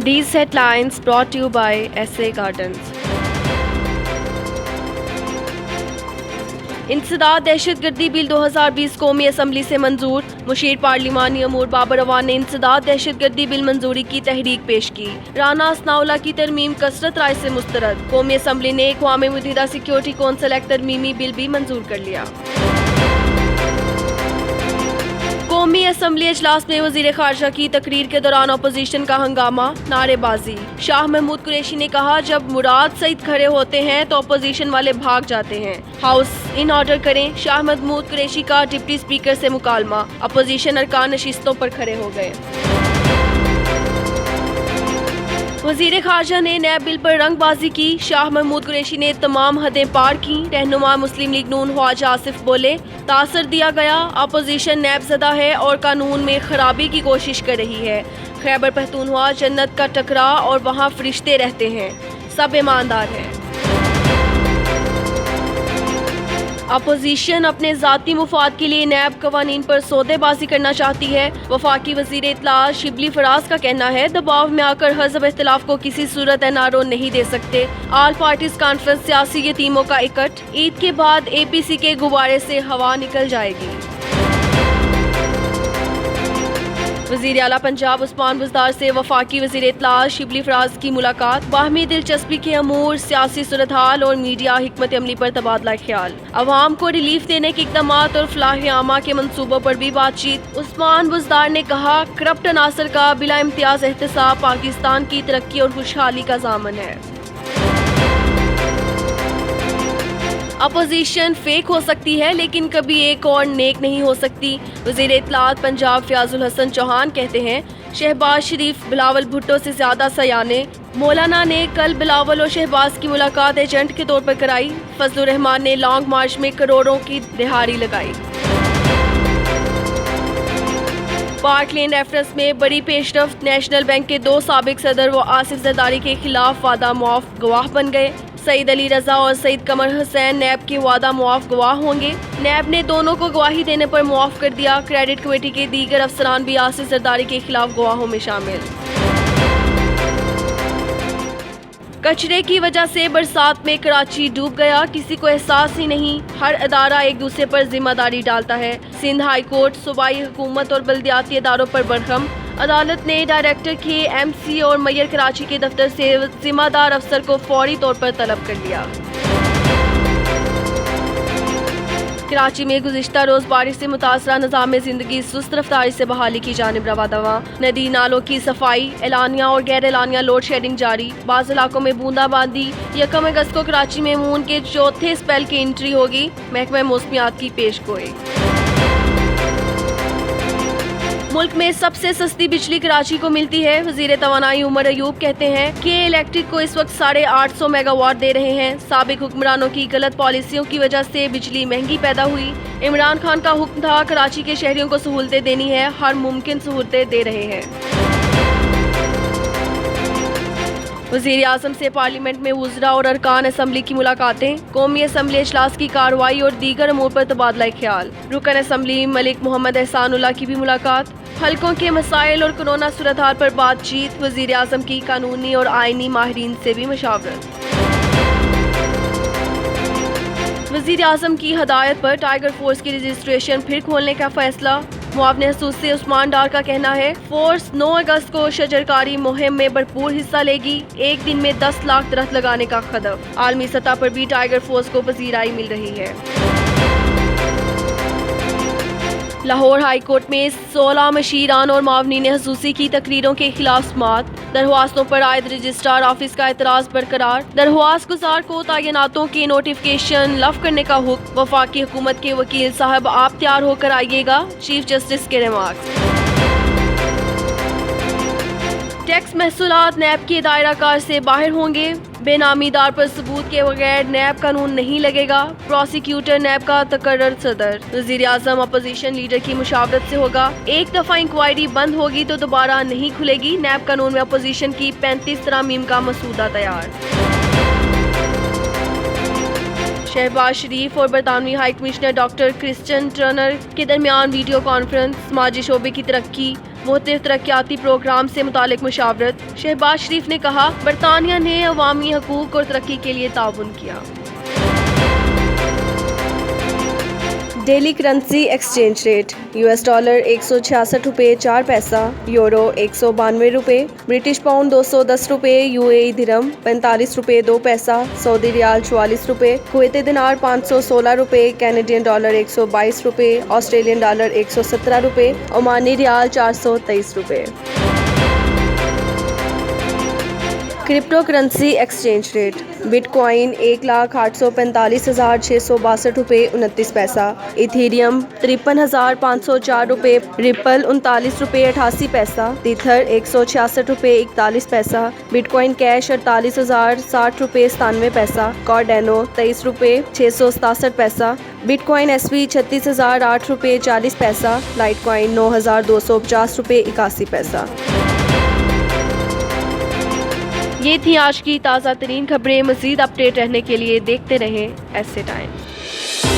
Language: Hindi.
These headlines brought to you by SA Gardens. इंसदाद दहशतगर्दी बिल 2020 कौमी असम्बली से मंजूर। मुशीर पार्लिमानी अमूर बाबर अवान ने इंसदाद दहशतगर्दी बिल मंजूरी की तहरीक पेश की। राना असनाउल्लाह की तरमीम कसरत राय से मुस्तरद। कौमी असम्बली ने अक़वाम मुत्तहिदा सिक्योरिटी कौंसिल एक्ट तरमीमी बिल भी मंजूर कर लिया। कौमी असम्बली इजलास में वज़ीर ख़ारजा की तकरीर के दौरान अपोजिशन का हंगामा, नारेबाजी। शाह महमूद कुरैशी ने कहा, जब मुराद सईद खड़े होते हैं तो अपोजिशन वाले भाग जाते हैं। हाउस इन ऑर्डर करें। शाह महमूद कुरैशी का डिप्टी स्पीकर से मुकालमा। अपोजिशन अरकान नशिस्तों पर खड़े हो गए। वज़ीर ख़ारजा ने नैब बिल पर रंगबाजी की। शाह महमूद कुरैशी ने तमाम हदें पार की। रहनुमा मुस्लिम लीग नून ख्वाजा आसिफ बोले, तासर दिया गया, अपोजिशन नैब ज़दा है और कानून में खराबी की कोशिश कर रही है। खैबर पख्तूनख्वा जन्नत का टकरा और वहाँ फरिश्ते रहते हैं, सब ईमानदार हैं। अपोजिशन अपने ज़ाती मुफाद के लिए नैब कवानीन पर सौदेबाजी करना चाहती है। वफाकी वज़ीर इत्तलात शिबली फराज का कहना है, दबाव में आकर हज़ब इख्तिलाफ को किसी सूरत एनआरओ नहीं दे सकते। ऑल पार्टीज कॉन्फ्रेंस सियासी यतीमों का इकट्ठ। ईद के बाद APC के गुब्बारे से हवा निकल जाएगी। वज़ीर आला पंजाब उस्मान बुज़दार से वफाकी वज़ीर इत्तलात शिबली फराज की मुलाकात। बाहमी दिलचस्पी के अमूर, सियासी सूरत हाल और मीडिया हिकमत अमली पर तबादला ख्याल। अवाम को रिलीफ देने के इक़दाम और फलाह आमा के मनसूबों पर भी बातचीत। उस्मान बुज़दार ने कहा, करप्ट अनासर का बिला इम्तियाज एहतसाब पाकिस्तान की तरक्की और खुशहाली का ज़ामन है। अपोजिशन फेक हो सकती है लेकिन कभी एक और नेक नहीं हो सकती। वज़ीर इत्तलात पंजाब फ़याज़ुल हसन चौहान कहते हैं, शहबाज शरीफ बिलावल भुट्टो से ज़्यादा सयाने। मौलाना ने कल बिलावल और शहबाज की मुलाकात एजेंट के तौर पर कराई। फजलुर रहमान ने लॉन्ग मार्च में करोड़ों की दिहाड़ी लगाई। पार्कलैंड रेफरेंस में बड़ी पेशरफ्त। नेशनल बैंक के 2 साबिक सदर व आसिफ जरदारी के खिलाफ वादा मुआफ गवाह बन गए। सईद अली रजा और सईद कमर हुसैन नैब के वादा मुआफ गवाह होंगे। नैब ने दोनों को गवाही देने पर मुआफ कर दिया। क्रेडिट कमेटी के दीगर अफसरान भी आसिफ जरदारी के खिलाफ गवाहों में शामिल। कचरे की वजह से बरसात में कराची डूब गया, किसी को एहसास ही नहीं। हर अदारा एक दूसरे पर जिम्मेदारी डालता है। सिंध हाई कोर्ट सूबाई हुकूमत और बल्दियाती इदारों पर बरहम। अदालत ने डायरेक्टर के MC और मेयर कराची के दफ्तर से जिम्मेदार अफसर को फौरी तौर पर तलब कर लिया। कराची में गुज़िश्ता रोज बारिश से मुतासरा निज़ाम ज़िंदगी सुस्त रफ्तारी से बहाली की जानिब रवा दवा। नदी नालों की सफाई, एलानिया और गैर एलानिया लोड शेडिंग जारी। बाज़ इलाकों में बूंदाबांदी। 1 अगस्त को कराची में मून के चौथे स्पेल की एंट्री होगी। महकमा मौसमियात की पेशगोई। मुल्क में सबसे सस्ती बिजली कराची को मिलती है। वज़ीर तवानाई उमर अयूब कहते हैं कि इलेक्ट्रिक को इस वक्त 850 मेगावाट दे रहे हैं। साबिक हुक्मरानों की गलत पॉलिसियों की वजह से बिजली महंगी पैदा हुई। इमरान खान का हुक्म था, कराची के शहरियों को सहूलतें देनी है, हर मुमकिन सहूलतें दे रहे हैं। वज़ीर आज़म से पार्लियामेंट में वुज़रा और अरकान असम्बली की मुलाकातें। कौमी असम्बली इजलास की कार्रवाई और दीगर अमूर पर तबादला ख्याल। रुकन असम्बली मलिक मोहम्मद एहसानुल्लाह की भी मुलाकात। हलकों के मसाइल और कोरोना सूरत हाल पर बातचीत। वज़ीर आज़म की कानूनी और आइनी माहिरीन से भी मशावरत। वज़ीर आज़म की हदायत पर टाइगर फोर्स की रजिस्ट्रेशन फिर खोलने का फैसला। मुआवने हसूस से उस्मान डार का कहना है, फोर्स 9 अगस्त को शजरकारी मुहिम में भरपूर हिस्सा लेगी। एक दिन में 10 लाख दरख्त लगाने का खदफ। आलमी सतह पर भी टाइगर फोर्स को पजीराई मिल रही है। लाहौर हाई कोर्ट में 16 मशीरान और मावनीन हसूसी की तकरीरों के खिलाफ समाअत। दरख्वास्तों पर आयद रजिस्ट्रार ऑफिस का एतराज बरकरार। दरख्वास्त गुजार को तैनातों के नोटिफिकेशन लफ करने का हुक्म। वफाकी हुकूमत के वकील साहब आप तैयार होकर आइएगा, चीफ जस्टिस के रिमार्क्स। टैक्स महसूलात नैब के दायरा कार से बाहर होंगे। बेनामीदार पर सबूत के बगैर नैब कानून नहीं लगेगा। प्रोसिक्यूटर नैब का तकर्रर सदर। वज़ीर आज़म अपोजिशन लीडर की मुशावरत से होगा। एक दफ़ा इंक्वायरी बंद होगी तो दोबारा नहीं खुलेगी। नैब कानून में अपोजिशन की 35 तरामीम का मसूदा तैयार। शहबाज शरीफ और बरतानवी high commissioner doctor Christian Turner के दरमियान वीडियो कॉन्फ्रेंस। समाजी शोबे की तरक्की, मुख्तलिफ तरक्याती प्रोग्राम से मुतालिक मुशावरत। शहबाज शरीफ ने कहा, बरतानिया ने अवामी हकूक और तरक्की के लिए ताउन किया। Daily currency exchange rate US dollar 166 रुपये 4 पैसा, यूरो 192 रुपये, ब्रिटिश पाउंड 210 रुपये, UAE दिरहम 45 रुपये 2 पैसा, सऊदी रियाल 44 रुपये, कुवैती दिनार 516 रुपये, कैनेडियन डॉलर 122 रुपये, ऑस्ट्रेलियन डॉलर 117 रुपये, ओमानी रियाल 423 रुपये। Crypto currency exchange rate bitcoin 1,845,662 रुपये 29 पैसा, इथेरियम 53,504 रुपये, रिपल 39 रुपये 88 पैसा, टीथर 166 रुपये 41 पैसा, बिटकॉइन कैश 48,060 रुपये 97 पैसा, कार्डेनो 23 रुपये 667 पैसा, बिटकॉइन SV 36,008 रुपये 40 पैसा, लाइटकॉइन 9,250 रुपये 81 पैसा। ये थी आज की ताज़ा तरीन खबरें। मज़ीद अपडेट रहने के लिए देखते रहें ऐसे टाइम्स।